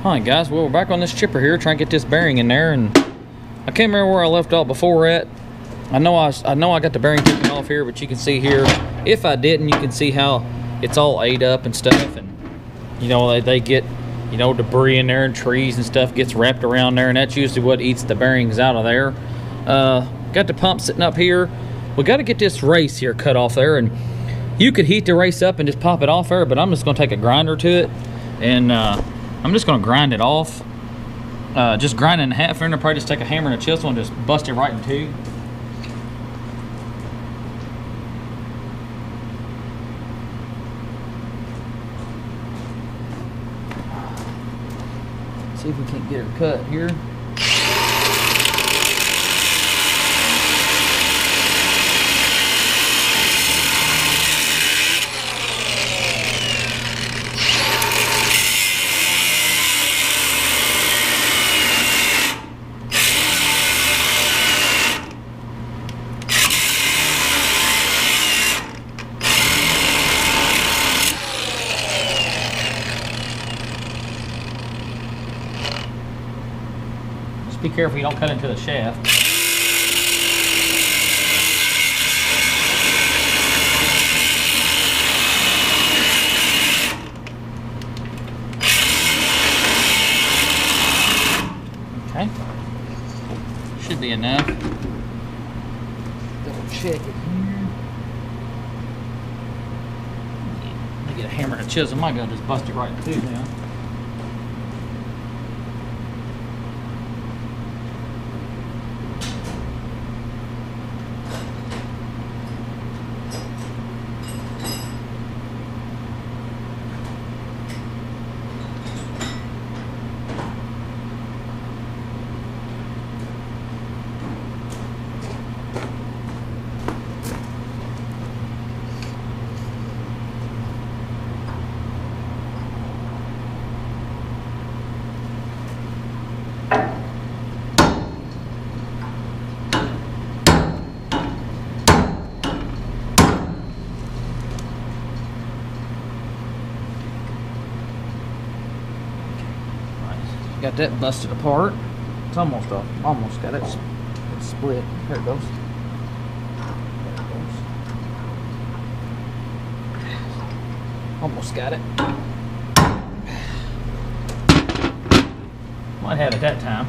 Alright guys, well we're back on this chipper here trying to get this bearing in there, and I can't remember where I left off before at. I know I got the bearing taken off here, but you can see here, if I didn't, you can see how it's all ate up and stuff, and you know they get, you know, debris in there and trees and stuff gets wrapped around there, and that's usually what eats the bearings out of there. Got the pump sitting up here. We got to get this race here cut off there, and you could heat the race up and just pop it off there, but I'm just going to take a grinder to it, and I'm just going to grind it off. Just grind it in half, and I'll probably just take a hammer and a chisel and just bust it right in two. See if we can't get her cut here. Be careful you don't cut into the shaft. Okay. Should be enough. Double check it here. Let me get a hammer and a chisel. My God, just bust it right in two now. Got that busted apart. It's almost off. Almost got it. It's split. There it goes. There it goes. Almost got it. Might have it that time.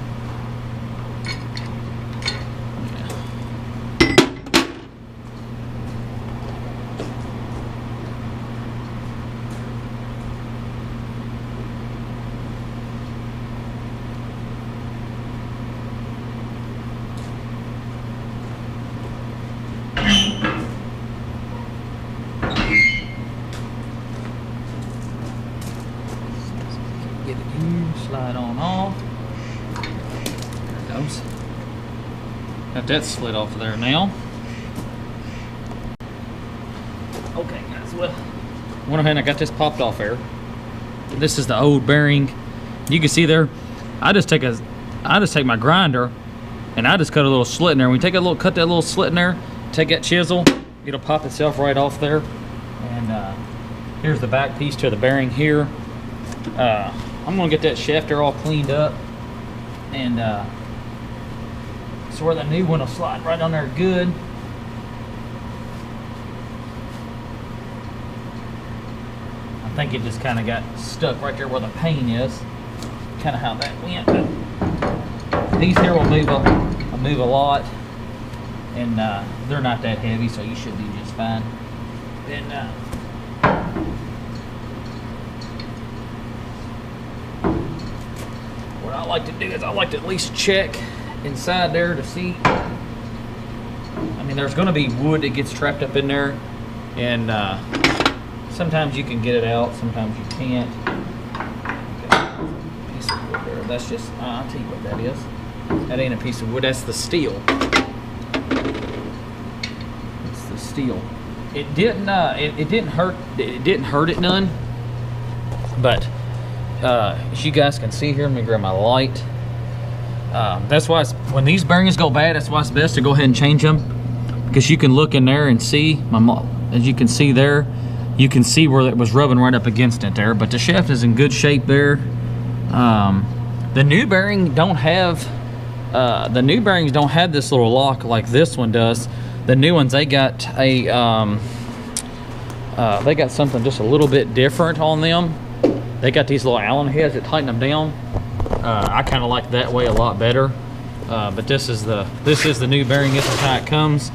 Get it here, slide on off. There it goes. Got that slid off of there now. Okay guys, well, went ahead and I got this popped off there. This is the old bearing. You can see there, I just take my grinder and I just cut a little slit in there. When you cut that little slit in there, take that chisel, it'll pop itself right off there. And here's the back piece to the bearing here. I'm gonna get that shaft there all cleaned up, and so where the new one will slide right on there good. I think it just kind of got stuck right there where the pain is. Kind of how that went. But these here will move a lot, and they're not that heavy, so you should be just fine. Then what I like to do is I like to at least check inside there to see. I mean, there's going to be wood that gets trapped up in there, and sometimes you can get it out, sometimes you can't. Okay. Piece of wood there. That's just, I'll tell you what that is. That ain't a piece of wood, that's the steel. It's the steel. It didn't hurt it none, but as you guys can see here, let me grab my light. That's why when these bearings go bad, that's why it's best to go ahead and change them, because you can look in there and see, as you can see there, you can see where it was rubbing right up against it there. But the shaft is in good shape there. The new bearing don't have the new bearings don't have this little lock like this one does. The new ones, they got a they got something just a little bit different on them. They got these little Allen heads that tighten them down. I kind of like that way a lot better. But this is the new bearing. This is how it comes.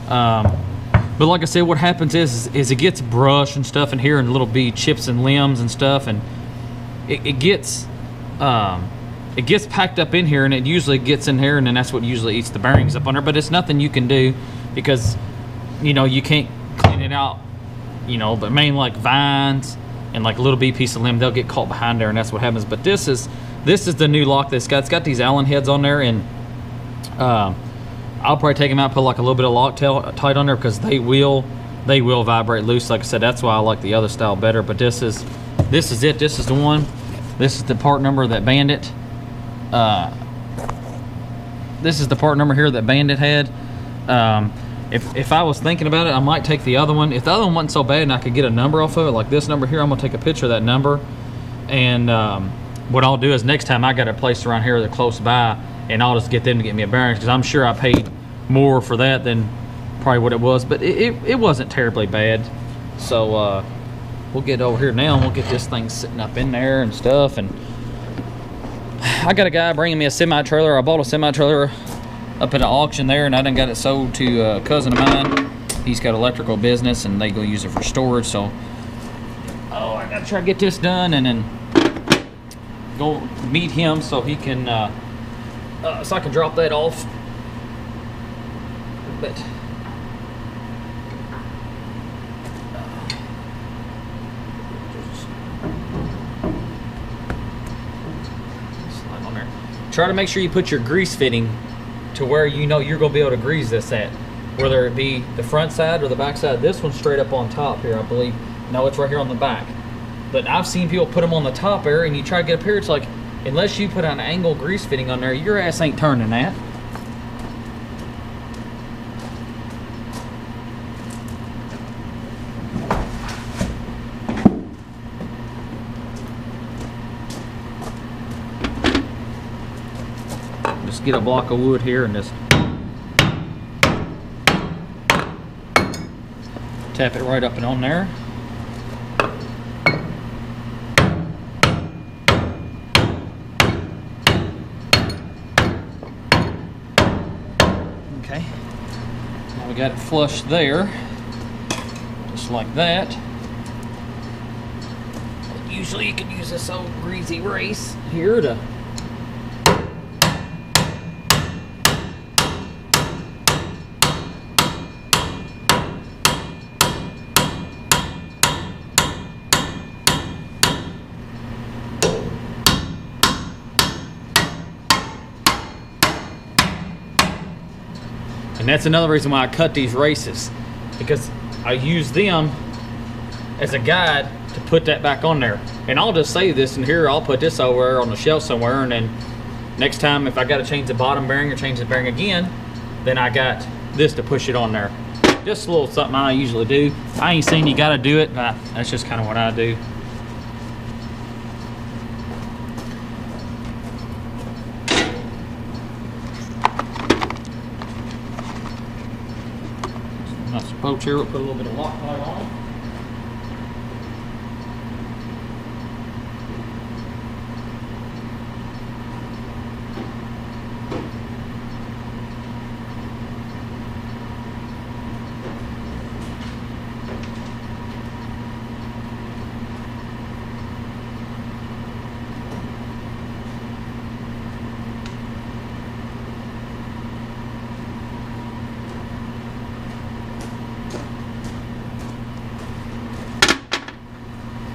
But like I said, what happens is it gets brush and stuff in here, and little bitty chips and limbs and stuff, and it gets packed up in here, and it usually gets in here, and then that's what usually eats the bearings up on there. But it's nothing you can do, because you know you can't clean it out. You know, but mainly like vines and like a little bitty piece of limb, they'll get caught behind there, and that's what happens. But this is the new lock that's got. It's got these Allen heads on there, and I'll probably take them out, put like a little bit of Loctite on there, because they will vibrate loose. Like I said, that's why I like the other style better. But this is it. This is the one. This is the part number that Bandit. This is the part number here that Bandit had. If I was thinking about it, I might take the other one. If the other one wasn't so bad and I could get a number off of it, like this number here, I'm gonna take a picture of that number. And what I'll do is next time I got a place around here that's close by, and I'll just get them to get me a bearings, because I'm sure I paid more for that than probably what it was, but it wasn't terribly bad. So we'll get over here now, and we'll get this thing sitting up in there and stuff. And I got a guy bringing me a semi-trailer. I bought a semi-trailer up at an auction there, and I done got it sold to a cousin of mine. He's got electrical business, and they go use it for storage. So I gotta try to get this done, and then go meet him so he can so I can drop that off. But slide on there. Try to make sure you put your grease fitting to where you know you're going to be able to grease this at, whether it be the front side or the back side. This one's straight up on top here, I believe. No, it's right here on the back. But I've seen people put them on the top area, and you try to get up here, it's like, unless you put an angle grease fitting on there, your ass ain't turning that. Just get a block of wood here and just tap it right up and on there. Okay, now we got it flush there, just like that. Usually you can use this old greasy race here to And that's another reason why I cut these races, because I use them as a guide to put that back on there. And I'll just save this in here, I'll put this over on the shelf somewhere, and then next time if I got to change the bottom bearing or change the bearing again, then I got this to push it on there. Just a little something I usually do. I ain't saying you got to do it, but that's just kind of what I do. Nice approach here, we'll put a little bit of Loctite on it.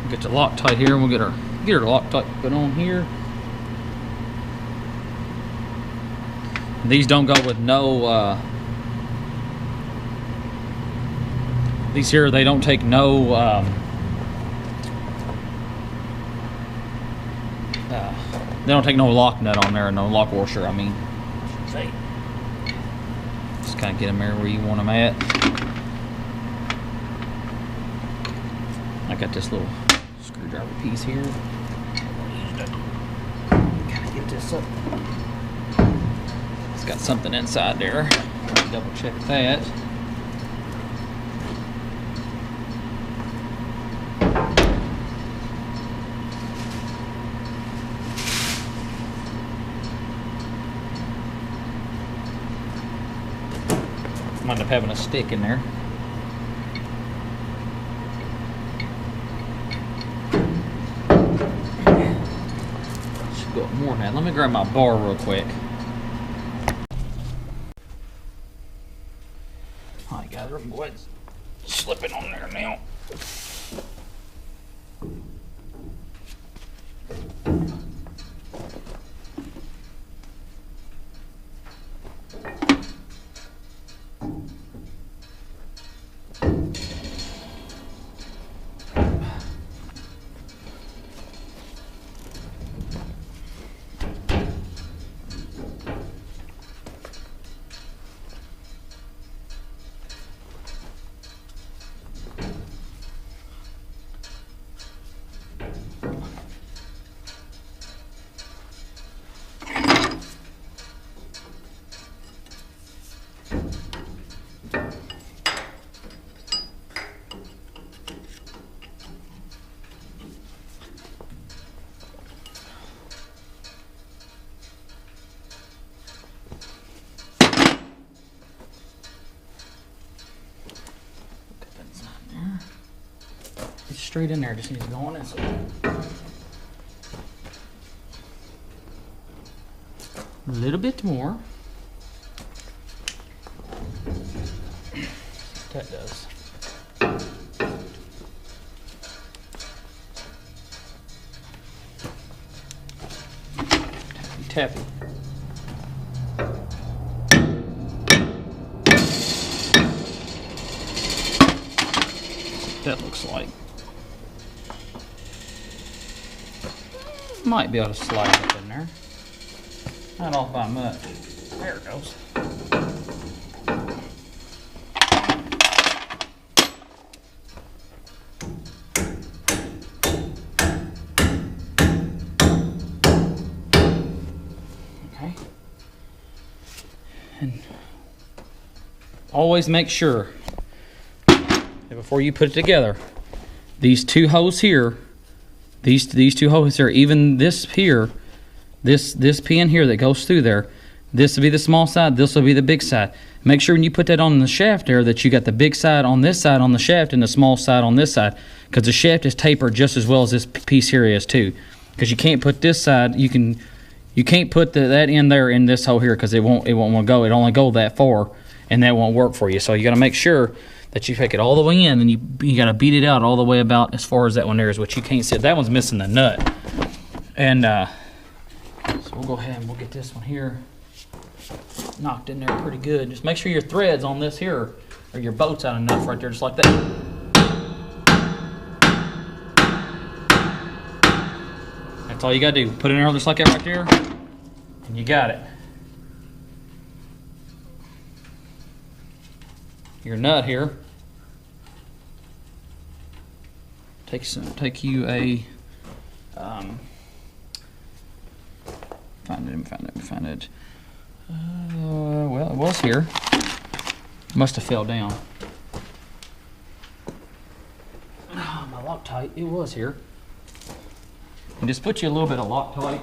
Get the Loctite here, and we'll get our Loctite put on here. And these don't go with no. These here, they don't take no. They don't take no lock nut on there, no lock washer. I mean, I should say. Just kind of get them there where you want them at. I got this little screwdriver piece here. get this up. It's got something inside there. Double check that. Might end up having a stick in there. Should go up more than that. Let me grab my bar real quick. Alright guys, we're going to go ahead and slip it on there now. Straight in there, just needs to go on this side. A little bit more. That does. Tappy, tappy. That looks like. Might be able to slide up in there. Not off by much. There it goes. Okay. And always make sure that before you put it together, these two holes here, these two holes here, even this here, this pin here that goes through there, this will be the small side, this will be the big side. Make sure when you put that on the shaft there that you got the big side on this side on the shaft and the small side on this side, because the shaft is tapered just as well as this piece here is too. Because you can't put this side, you can't put that in there in this hole here because it won't go. It only go that far, and that won't work for you. So you got to make sure that you take it all the way in, and you got to beat it out all the way about as far as that one there is, which you can't see. That one's missing the nut. And so we'll go ahead and we'll get this one here knocked in there pretty good. Just make sure your threads on this here or your bolt's out enough right there, just like that. That's all you got to do. Put it in there just like that right there, and you got it. Your nut here. Take you a find it. Well, it was here. Must have fell down. Oh, my Loctite. It was here. And just put you a little bit of Loctite.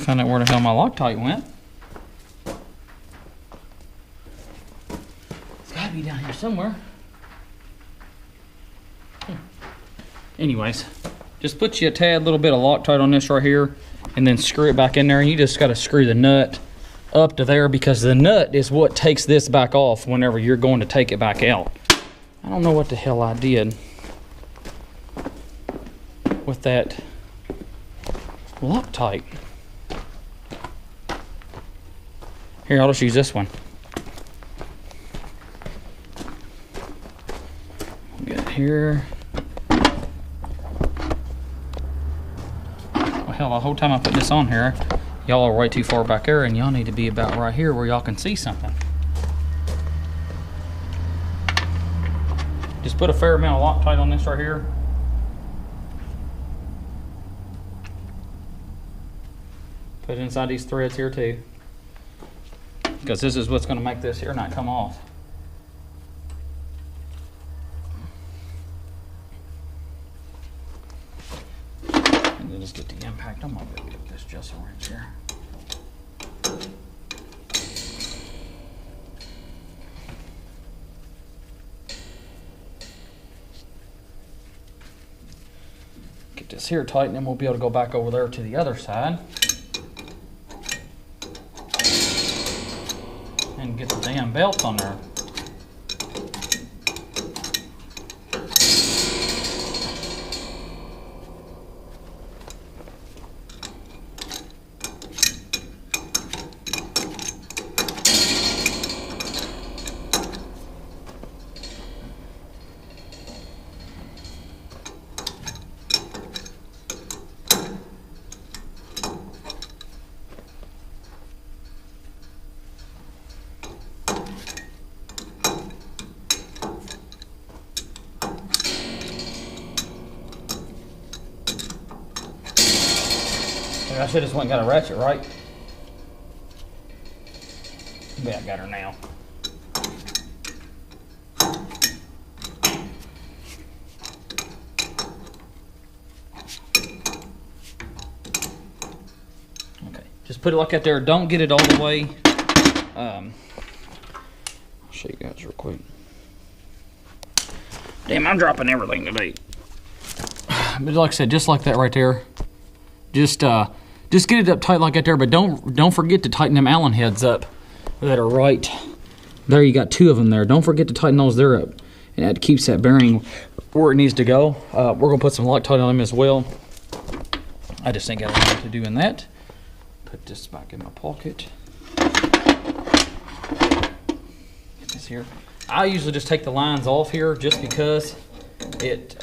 Find out where the hell my Loctite went. It's gotta be down here somewhere. Anyways, just put you a tad little bit of Loctite on this right here, and then screw it back in there, and you just gotta screw the nut up to there, because the nut is what takes this back off whenever you're going to take it back out. I don't know what the hell I did with that Loctite. Here, I'll just use this one. Get it here. Well, hell, the whole time I put this on here, Y'all are way too far back there, and y'all need to be about right here where y'all can see something. Just put a fair amount of Loctite on this right here. Put it inside these threads here too, because this is what's going to make this here not come off. And then just get the impact. I'm going to get this Jessel wrench here. Get this here tight, and then we'll be able to go back over there to the other side and get the damn belt on there. I should have just went and got a ratchet, right? Yeah, I got her now. Okay, just put it like that there. Don't get it all the way. I'll show you guys real quick. Damn, I'm dropping everything today. But like I said, just like that right there. Just get it up tight like that there, but don't forget to tighten them Allen heads up that are right there. You got two of them there. Don't forget to tighten those there up, and that keeps that bearing where it needs to go. We're gonna put some Loctite on them as well. I just ain't got anything to do in that. Put this back in my pocket. Get this here. I usually just take the lines off here just because it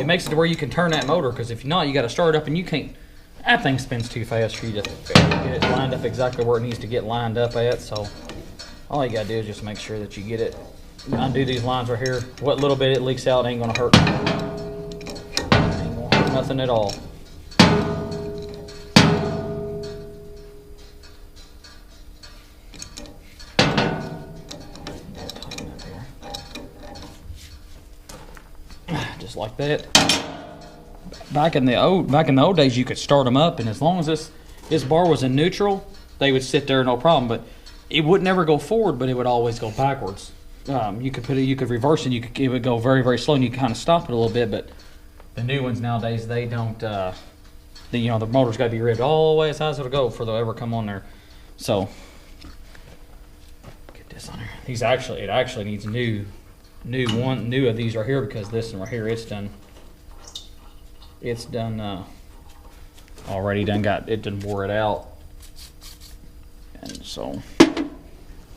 makes it to where you can turn that motor, because if not, you got to start it up and you can't. That thing spins too fast for you to get it lined up exactly where it needs to get lined up at. So all you got to do is just make sure that you get it. Undo these lines right here. What little bit it leaks out ain't going to hurt. Ain't going to hurt nothing at all. Just like that. Back in the old days, you could start them up, and as long as this bar was in neutral, they would sit there no problem. But it would never go forward, but it would always go backwards. You could reverse it. It would go very, very slow, and you kind of stop it a little bit. But the new ones nowadays, they don't. The motor's got to be ribbed all the way as high as it'll go before they'll ever come on there. So get this on here. It actually needs new of these right here, because this one right here, it's done already done wore it out, and so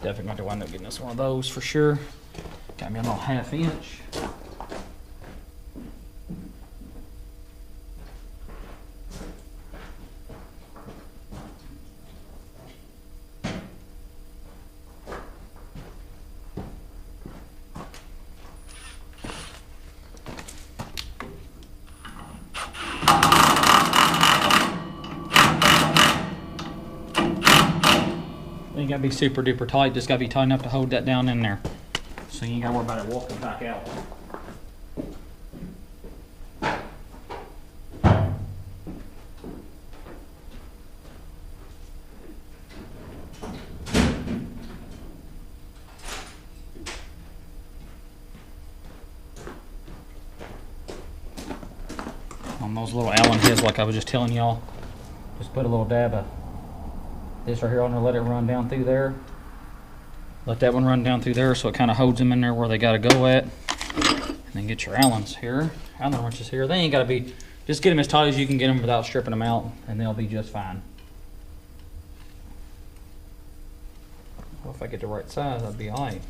definitely going to wind up getting us one of those for sure. Got me a little 1/2 inch. Ain't got to be super duper tight, just got to be tight enough to hold that down in there. So you ain't got to worry about it walking back out. On those little Allen heads, like I was just telling y'all, just put a little dab of this right here on there, let it run down through there. Let that one run down through there so it kind of holds them in there where they got to go at. And then get your Allens here, Allen wrenches here. They ain't got to be, just get them as tight as you can get them without stripping them out, and they'll be just fine. Well, if I get the right size, I'd be all right.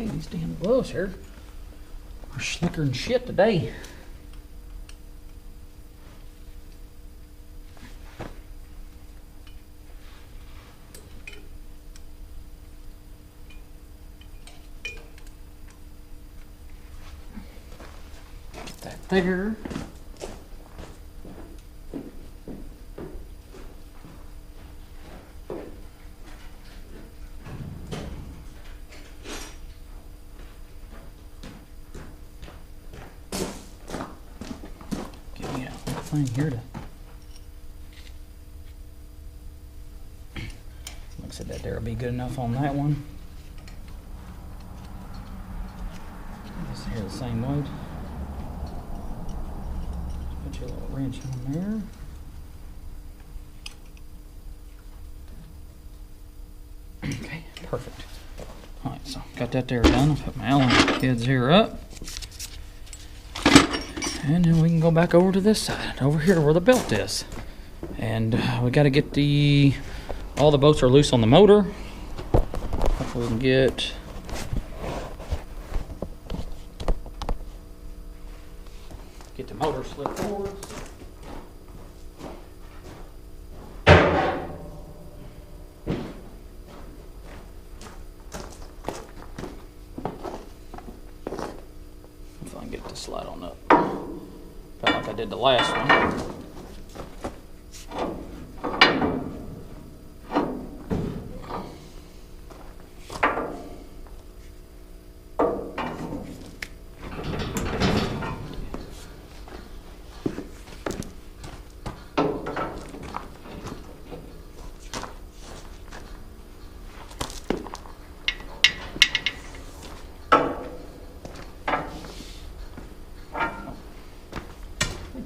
Okay, these damn gloves here are slicker than shit today. Get that there. Thing here to, like I said, that there will be good enough on that one. This here the same way. Put your little wrench on there. Okay, perfect. All right, so got that there done. I'll put my Allen heads here up. And then we can go back over to this side, over here where the belt is. And we got to get all the bolts are loose on the motor. Hopefully we can get the motor slid forward. If I can get it to slide on up. Like I did the last one.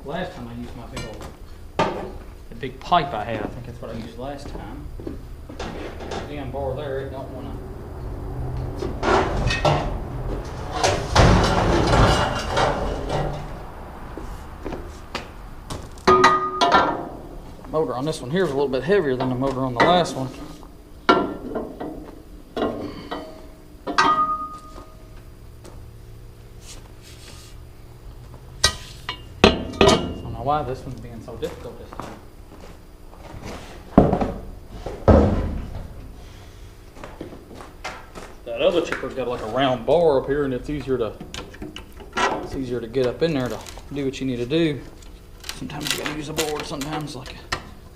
Last time I used my big pipe I had. I think that's what I used last time. Damn bar there, it don't want to. Motor on this one here is a little bit heavier than the motor on the last one. Why this one's being so difficult this time. That other chipper's got like a round bar up here, and it's easier to get up in there to do what you need to do. Sometimes you gotta use a board, sometimes like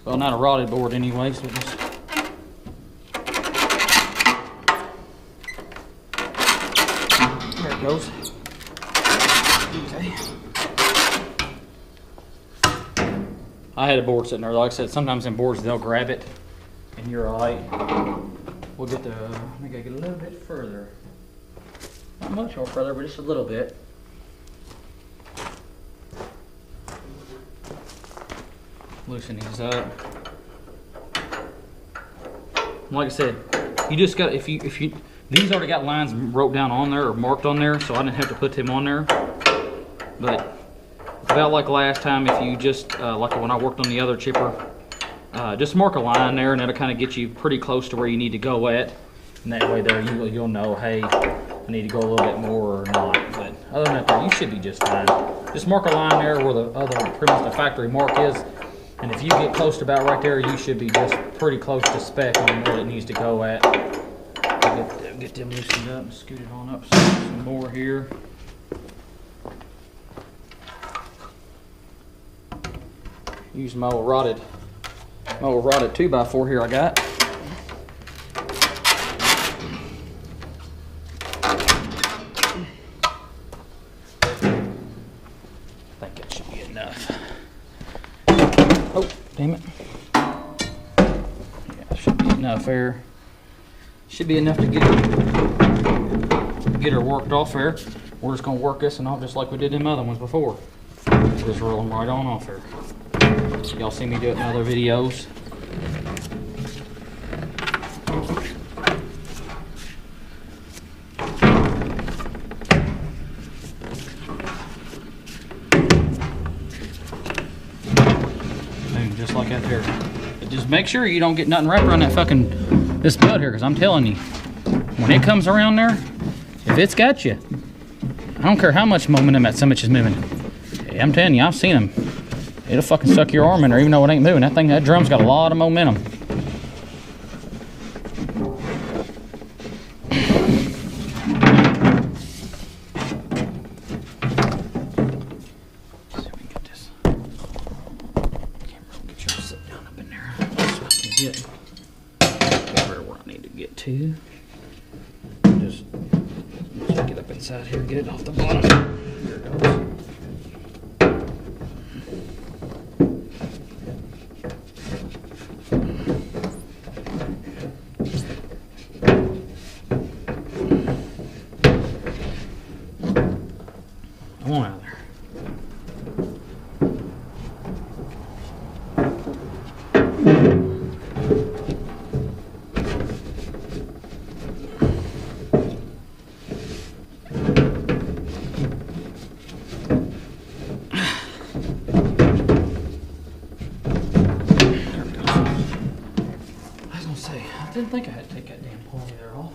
well, not a rotted board anyway, so just there it goes. Okay. I had a board sitting there. Like I said, sometimes in boards they'll grab it, and you're all right. We'll get I think I get a little bit further. Not much more further, but just a little bit. Loosen these up. Like I said, you just got if you these already got lines wrote down on there or marked on there, so I didn't have to put them on there. But about like last time, if you just, like when I worked on the other chipper, just mark a line there and that'll kind of get you pretty close to where you need to go at. And that way there you'll know, hey, I need to go a little bit more or not. But other than that, you should be just fine. Just mark a line there where the pretty much the factory mark is. And if you get close to about right there, you should be just pretty close to spec on where it needs to go at. Get them loosened up and scoot it on up some more here. Use my old rotted 2x4 here I got. I think that should be enough. Oh, damn it. Yeah, should be enough there. Should be enough to get her worked off there. We're just gonna work this and off just like we did them other ones before. Just roll them right on off there. Y'all see me do it in other videos. Boom, just like that there. But just make sure you don't get nothing wrapped around that fucking this belt here, because I'm telling you, when it comes around there, if it's got you. I don't care how much momentum that summit is moving. Yeah, I'm telling you, I've seen them. It'll fucking suck your arm in there even though it ain't moving. That drum's got a lot of momentum. Just check it up inside here and get it off the bottom. There it goes. Come on out of there. I didn't think I had to take that damn pulley there off.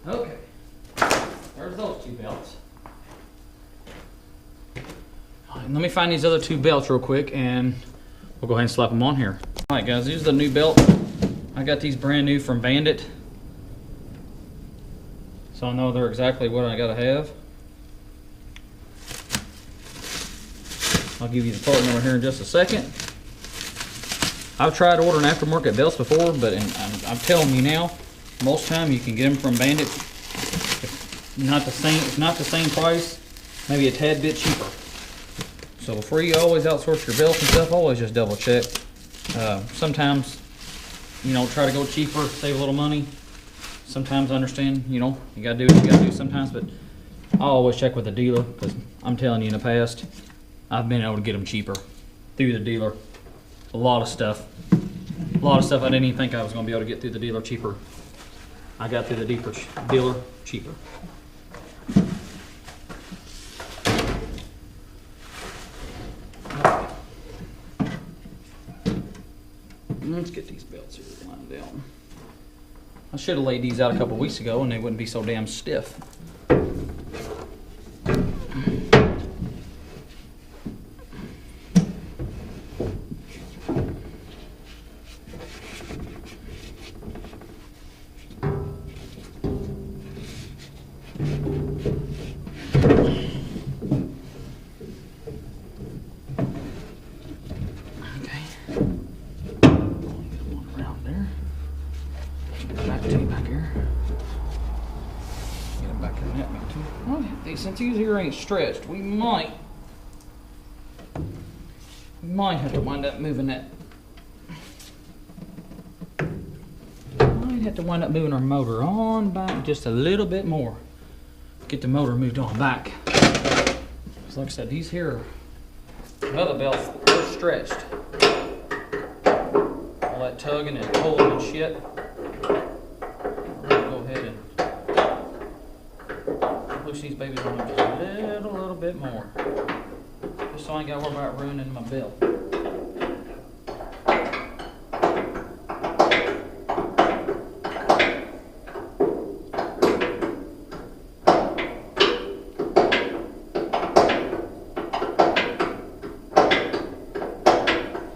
Okay, there's those two belts. All right, let me find these other two belts real quick and we'll go ahead and slap them on here. All right guys, these are the new belts. I got these brand new from Bandit. So I know they're exactly what I gotta have. I'll give you the part number here in just a second. I've tried ordering aftermarket belts before, but I'm telling you now, most time you can get them from Bandit. If not the same price, maybe a tad bit cheaper. So before you always outsource your belts and stuff, always just double check. Sometimes, you know, try to go cheaper, save a little money. Sometimes I understand, you know, you gotta do what you gotta do sometimes, but I always check with the dealer because I'm telling you in the past, I've been able to get them cheaper through the dealer. A lot of stuff I didn't even think I was going to be able to get through the dealer cheaper. I got through the dealer cheaper. Let's get these belts here lined down. I should have laid these out a couple weeks ago and they wouldn't be so damn stiff. Since these here ain't stretched, we might have to wind up moving that. Might have to wind up moving our motor on back just a little bit more. Get the motor moved on back. So like I said, these here other belts are stretched. All that tugging and pulling and shit. We're gonna go ahead and push these babies on just a little bit more. Just so I ain't got to worry about ruining my belt.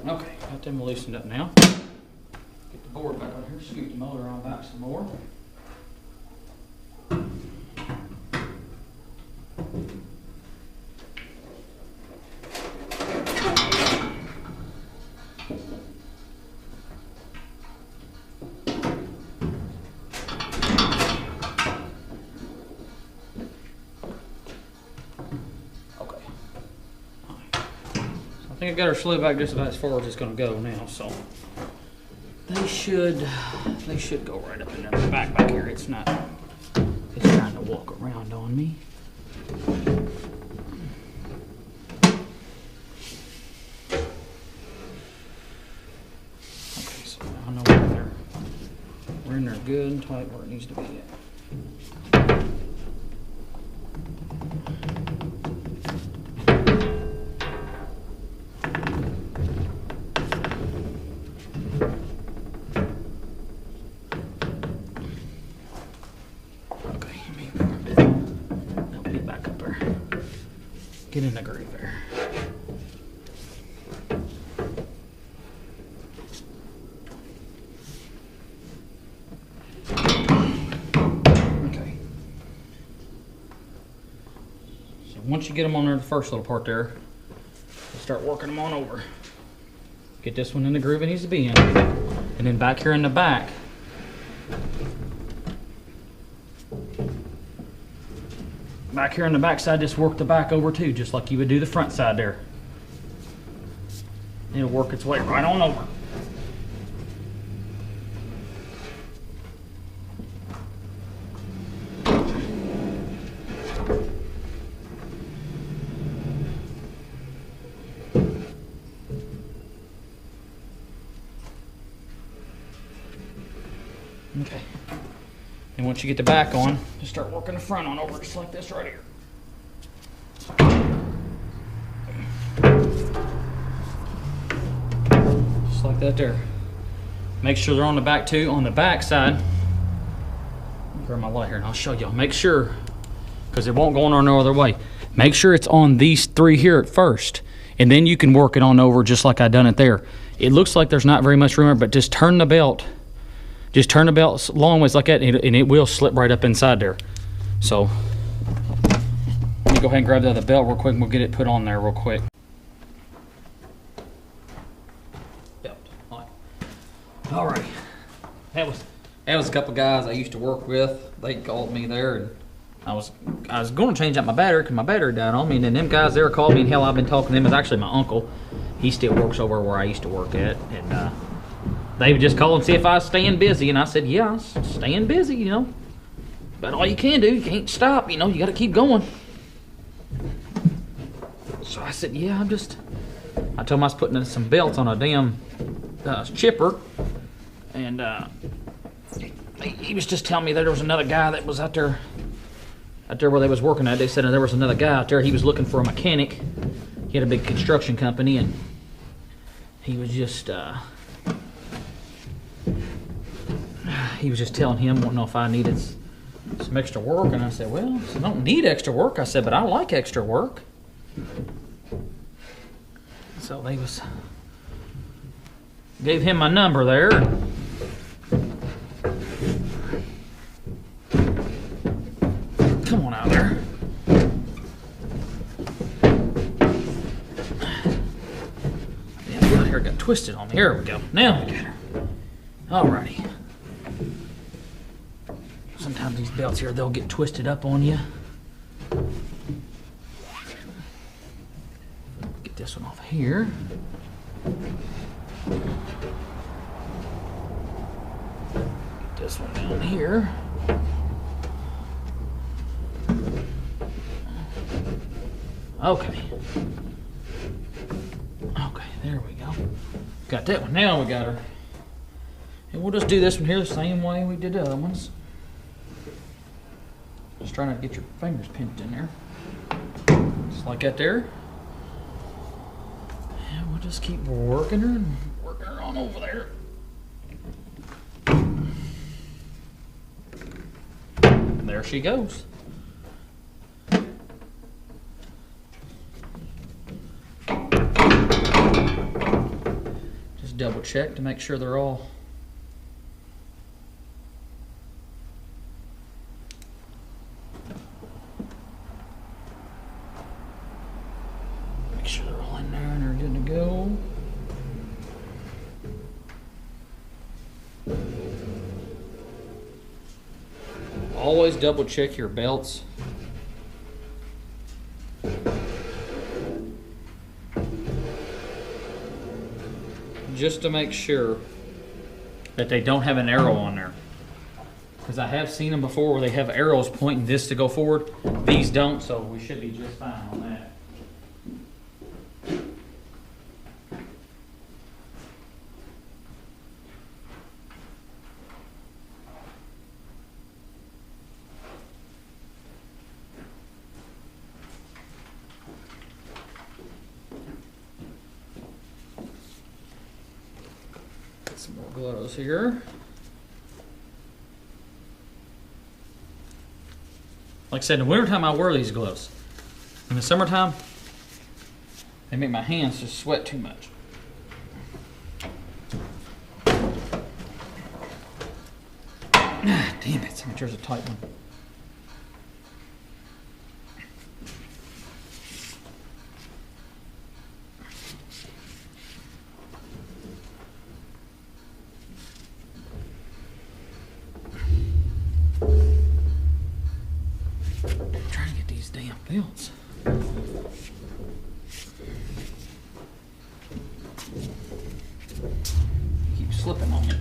Okay, got them loosened up now. Get the board back on here, scoot the motor on back some more. I think I got her slid back just about as far as it's going to go now, so they should go right up in there. The back here, it's trying to walk around on me. Okay, so now I know we're in there good and tight where it needs to be at. in the groove there. Okay. So once you get them on there, the first little part there, start working them on over. Get this one in the groove it needs to be in. And then back here in the back, side, just work the back over too, just like you would do the front side there. It'll work its way right on over. Okay. And once you get the back on, just start working the front on over just like this right here. Just like that there. Make sure they're on the back too. On the back side, grab my light here and I'll show y'all. Make sure, because it won't go on no other way. Make sure it's on these three here at first, and then you can work it on over just like I done it there. It looks like there's not very much room, but just turn the belt. Just turn the belt long ways like that, and it will slip right up inside there. So, let me go ahead and grab the other belt real quick, and we'll get it put on there real quick. Belt. All right. That was a couple guys I used to work with. They called me there, and I was going to change out my battery because my battery died on me. And then them guys there called me, and hell, I've been talking to them. It's actually my uncle. He still works over where I used to work at, and they would just call and see if I was staying busy, and I said, yeah, I was staying busy, you know. But all you can do, you can't stop, you know, you got to keep going. So I said, yeah, I told him I was putting some belts on a damn chipper, and he was just telling me that there was another guy that was out there where they was working at. They said there was another guy out there, he was looking for a mechanic. He had a big construction company, and he was just telling him, wanting to know if I needed some extra work. And I said, well, I don't need extra work. I said, but I like extra work. So they gave him my number there. Come on out there. Damn, my hair got twisted on me. Here we go. Now we got her. Alrighty. Sometimes these belts here, they'll get twisted up on you. Get this one off here. Get this one down here. Okay. Okay, there we go. Got that one. Now we got her. And we'll just do this one here the same way we did the other ones. Just trying to get your fingers pinched in there. Just like that there. And we'll just keep working her and working her on over there. And there she goes. Just double check to make sure they're all in there and they're good to go. Always double check your belts. Just to make sure that they don't have an arrow on there. Because I have seen them before where they have arrows pointing this to go forward. These don't, so we should be just fine on that. Some more gloves here. Like I said, in the wintertime I wear these gloves. In the summertime, They make my hands just sweat too much. Ah, damn it, there's a tight one. I'm trying to get these damn belts. Keep slipping on me.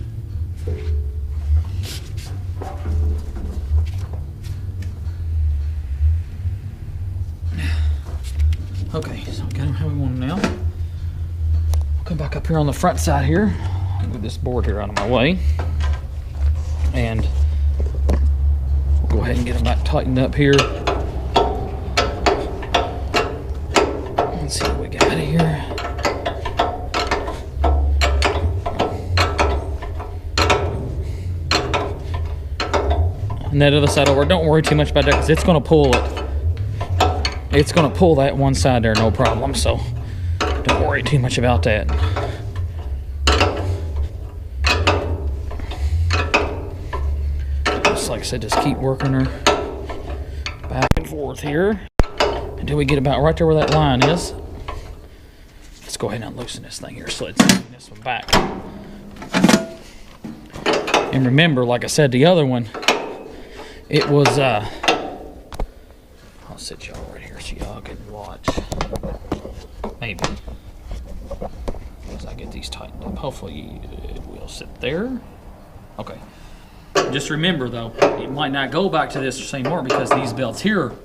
Okay, so we got them how we want them now. I'll come back up here on the front side here. Move this board here out of my way. And we'll go ahead and get them back tightened up here. Let's see what we got here. And that other side over, don't worry too much about that because it's going to pull it. It's going to pull that one side there, no problem. So don't worry too much about that. Just like I said, just keep working her back and forth here until we get about right there where that line is. Let's go ahead and loosen this thing here so it's this one back. And remember, like I said, the other one, it was, I'll sit y'all right here so y'all can watch. Maybe. As I get these tightened up. Hopefully it will sit there. Okay. Just remember though, it might not go back to this same more because these belts here are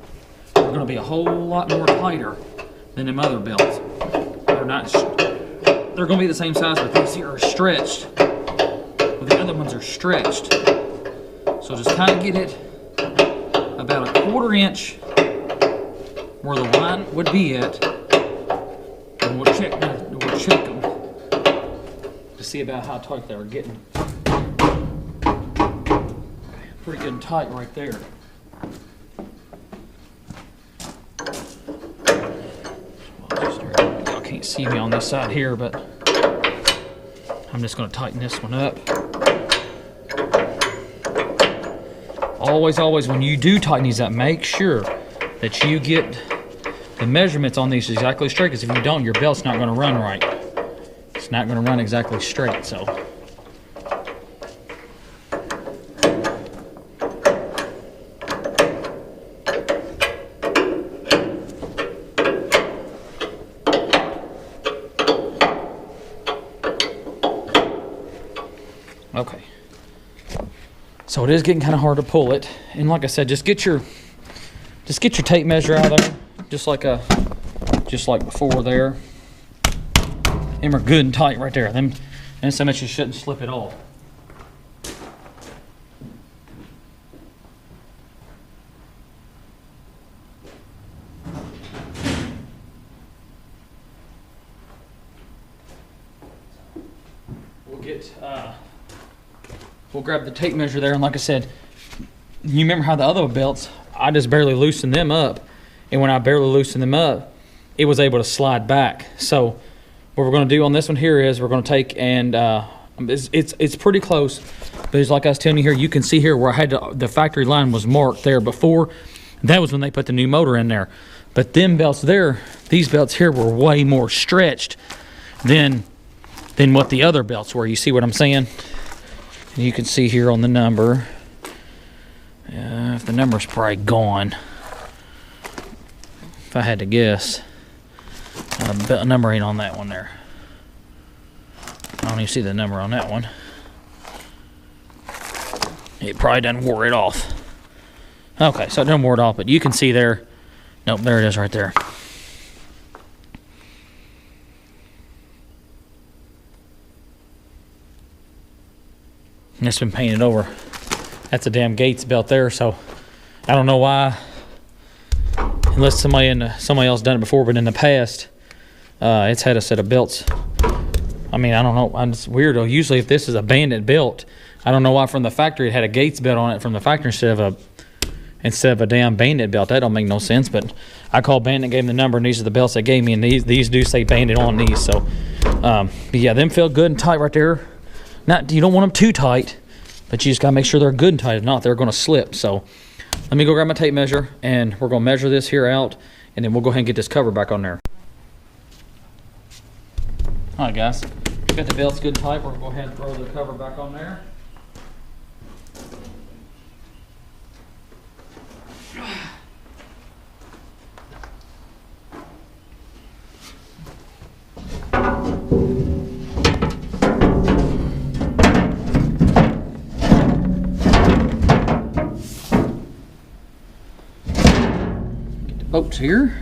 going to be a whole lot more tighter than them other belts. They're not, they're going to be the same size, but these here are stretched. Well, the other ones are stretched. So just kind of get it about a 1/4 inch where the line would be at, and we'll check them to see about how tight they were getting. Pretty good and tight right there. Y'all can't see me on this side here, but I'm just going to tighten this one up. Always, when you do tighten these up, make sure that you get the measurements on these exactly straight, because if you don't, your belt's not going to run right. It's not going to run exactly straight, so. Okay. So it is getting kind of hard to pull it, and like I said, just get your tape measure out of there, just like before there. And we're good and tight right there. And so much you shouldn't slip it off. We'll grab the tape measure there, and like I said, you remember how the other belts, I just barely loosened them up, and when I barely loosened them up, it was able to slide back. So what we're going to do on this one here is we're going to take and it's pretty close, but it's like I was telling you here, you can see here where I had the factory line was marked there before. That was when they put the new motor in there. But them belts there, these belts here were way more stretched than what the other belts were. You see what I'm saying? And you can see here on the number, if the number's probably gone, if I had to guess, the number ain't on that one there. I don't even see the number on that one. It probably done wore it off. Okay, so it done wore it off, but you can see there, nope, there it is right there. And it's been painted over. That's a damn Gates belt there, so I don't know why, unless somebody else done it before, but in the past, it's had a set of belts. I mean, I don't know, it's weird though. Usually if this is a bandit belt, I don't know why from the factory it had a Gates belt on it from the factory instead of instead of a damn bandit belt. That don't make no sense, but I called bandit, gave them the number, and these are the belts they gave me, and these do say bandit on these. So but yeah, them feel good and tight right there. You don't want them too tight, but you just gotta make sure they're good and tight. If not, they're gonna slip. So let me go grab my tape measure, and we're gonna measure this here out, and then we'll go ahead and get this cover back on there. All right, guys, got the belts good and tight. We're gonna go ahead and throw the cover back on there. Get the bolts here.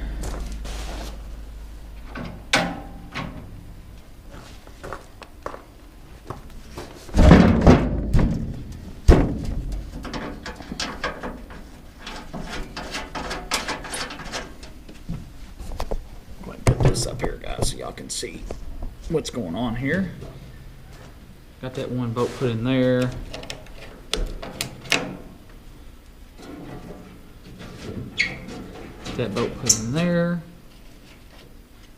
Up here, guys, so y'all can see what's going on here. Got that one bolt put in there. That bolt put in there.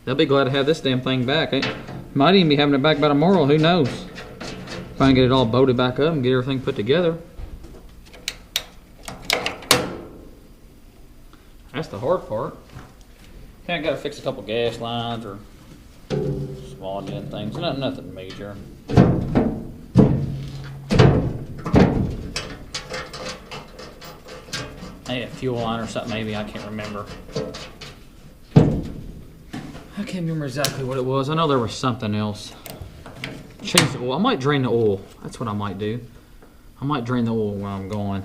They'll be glad to have this damn thing back. Might even be having it back by tomorrow, who knows? If I can get it all bolted back up and get everything put together. That's the hard part. I gotta fix a couple gas lines or small gen things. Nothing major. Maybe a fuel line or something, maybe. I can't remember. I can't remember exactly what it was. I know there was something else. Change the oil. I might drain the oil. That's what I might do. I might drain the oil while I'm going.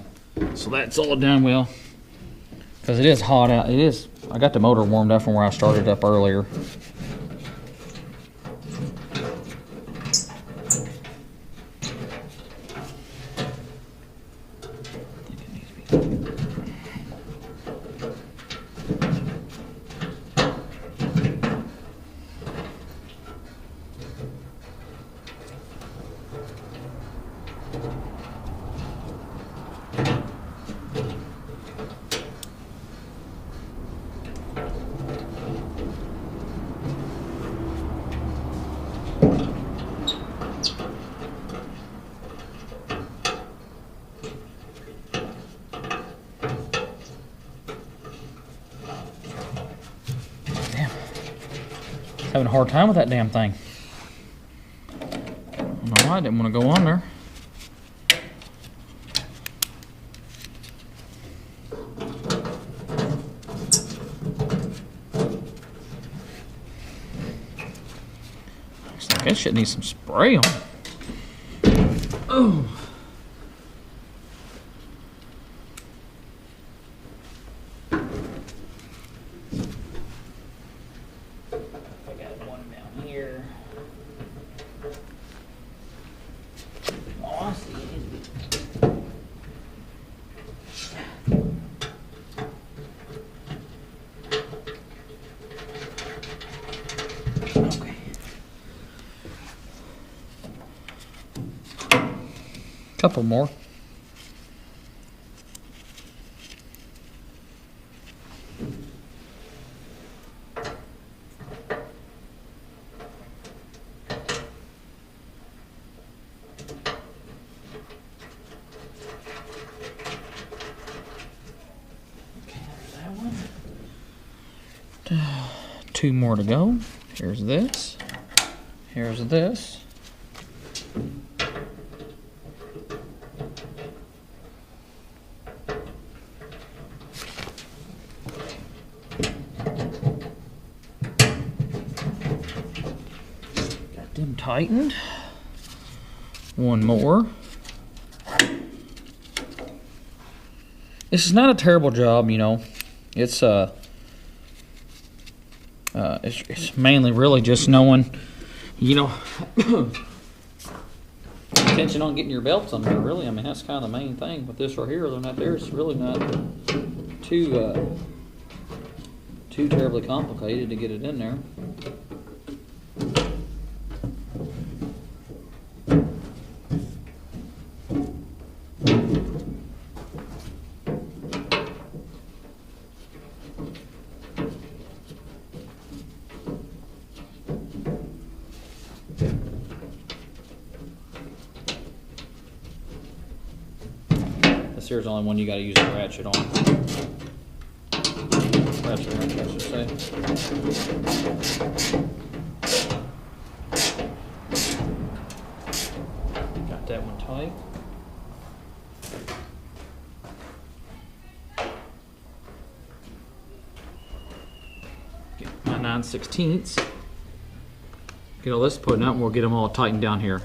So that's all done well. Because it is hot out. It is. I got the motor warmed up from where I started up earlier. Having a hard time with that damn thing. I don't know why I didn't want to go on there. Looks like that shit needs some spray on. Oh. Couple more. Two more to go. Here's this. Here's this. Got them tightened. One more. This is not a terrible job, you know. It's mainly really just knowing, you know, attention on getting your belts on there, really. I mean, that's kind of the main thing. With this right here, they're not there. It's really not too terribly complicated to get it in there. here's the only one you got to use the ratchet on. Ratchet, I should say. Got that one tight. Get my 9/16. Get all this putting up and we'll get them all tightened down here.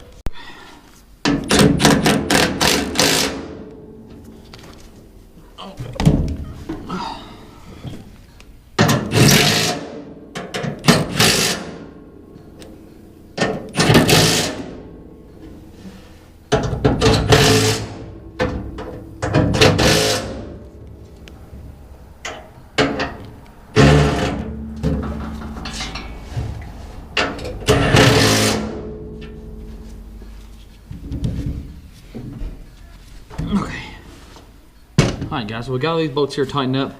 Alright guys, so we got all these bolts here tightened up.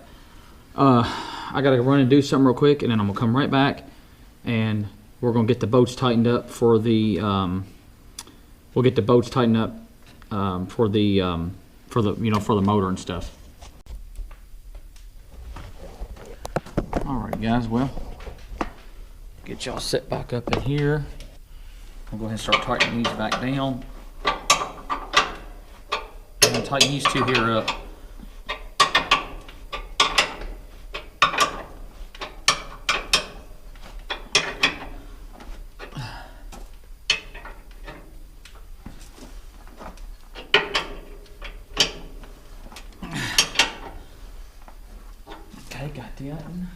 I gotta run and do something real quick, and then I'm gonna come right back and we're gonna get the bolts tightened up for the we'll get the bolts tightened up for the for the motor and stuff. Alright guys, well, get y'all set back up in here. I'll go ahead and start tightening these back down. I'm gonna tighten these two here up. Okay, got that one.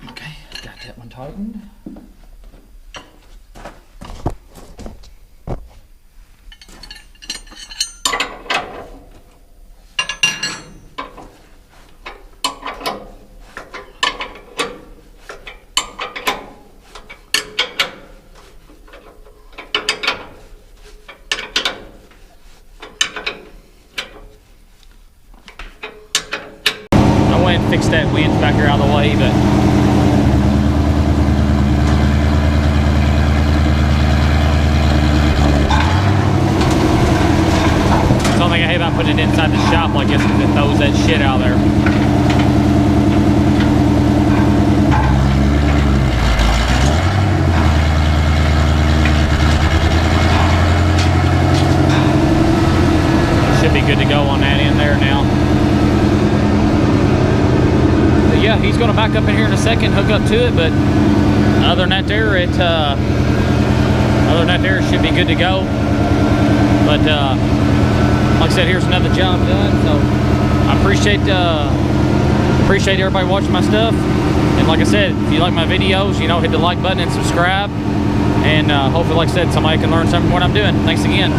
Okay, got that one tightened. Fix that winch back here out of the way, but the only thing I hate about putting it inside the shop like this is it throws that shit out there. Should be good to go on that end there now. Yeah, he's going to back up in here in a second, hook up to it, but other than that there, it should be good to go. But like I said, here's another job done. So I appreciate everybody watching my stuff. And like I said, if you like my videos, you know, hit the like button and subscribe. And hopefully, like I said, somebody can learn something from what I'm doing. Thanks again.